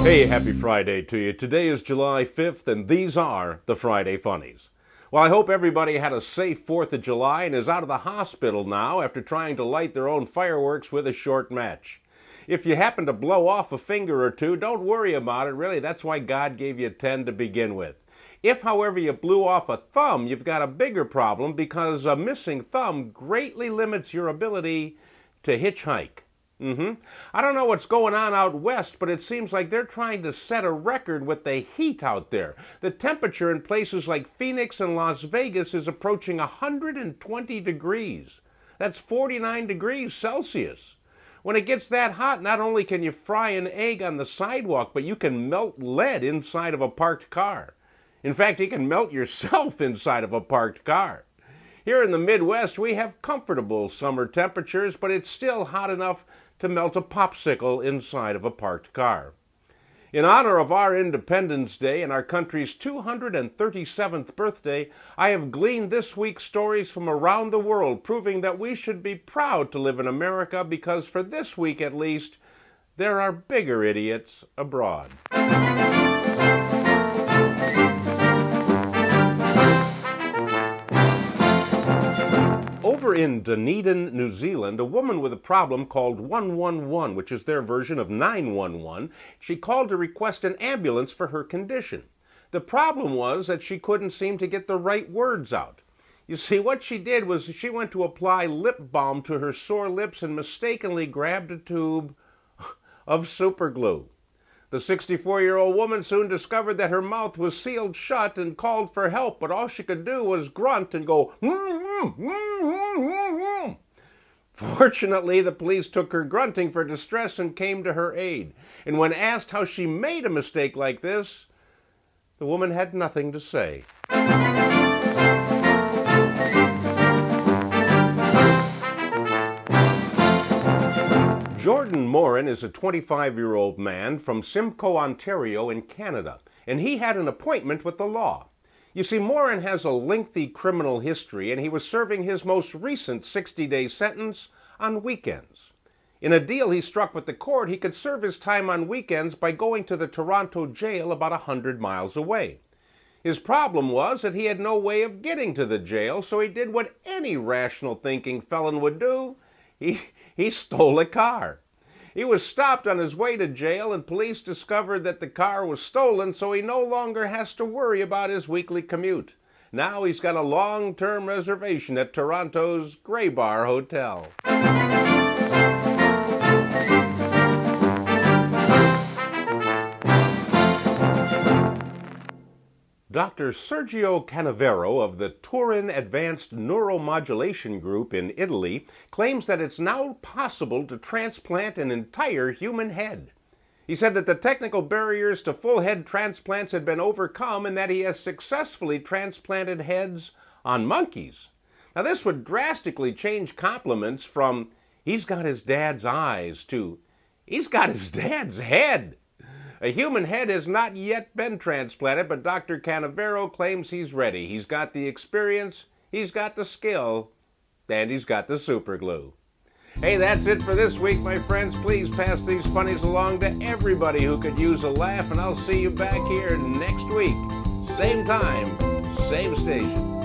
Hey, happy Friday to you. Today is July 5th, and these are the Friday Funnies. Well, I hope everybody had a safe 4th of July and is out of the hospital now after trying to light their own fireworks with a short match. If you happen to blow off a finger or two, don't worry about it, really. That's why God gave you 10 to begin with. If, however, you blew off a thumb, you've got a bigger problem because a missing thumb greatly limits your ability to hitchhike. I don't know what's going on out west, but it seems like they're trying to set a record with the heat out there. The temperature in places like Phoenix and Las Vegas is approaching 120 degrees. That's 49 degrees Celsius. When it gets that hot, not only can you fry an egg on the sidewalk, but you can melt lead inside of a parked car. In fact, you can melt yourself inside of a parked car. Here in the Midwest, we have comfortable summer temperatures, but it's still hot enough to melt a popsicle inside of a parked car. In honor of our Independence Day and our country's 237th birthday, I have gleaned this week's stories from around the world, proving that we should be proud to live in America because for this week at least, there are bigger idiots abroad. Over in Dunedin, New Zealand, a woman with a problem called 111, which is their version of 911, she called to request an ambulance for her condition. The problem was that she couldn't seem to get the right words out. You see, what she did was she went to apply lip balm to her sore lips and mistakenly grabbed a tube of super glue. The 64-year-old woman soon discovered that her mouth was sealed shut and called for help, but all she could do was grunt and go, Fortunately, the police took her grunting for distress and came to her aid. And when asked how she made a mistake like this, the woman had nothing to say. Jordan Morin is a 25-year-old man from Simcoe, Ontario in Canada, and he had an appointment with the law. You see, Morin has a lengthy criminal history, and he was serving his most recent 60-day sentence on weekends. In a deal he struck with the court, he could serve his time on weekends by going to the Toronto jail about 100 miles away. His problem was that he had no way of getting to the jail, so he did what any rational thinking felon would do. He stole a car. He was stopped on his way to jail, and police discovered that the car was stolen, so he no longer has to worry about his weekly commute. Now he's got a long-term reservation at Toronto's Grey Bar Hotel. Dr. Sergio Canavero of the Turin Advanced Neuromodulation Group in Italy claims that it's now possible to transplant an entire human head. He said that the technical barriers to full head transplants had been overcome and that he has successfully transplanted heads on monkeys. Now this would drastically change compliments from "he's got his dad's eyes" to "he's got his dad's head." A human head has not yet been transplanted, but Dr. Canavero claims he's ready. He's got the experience, he's got the skill, and he's got the super glue. Hey, that's it for this week, my friends. Please pass these funnies along to everybody who could use a laugh, and I'll see you back here next week. Same time, same station.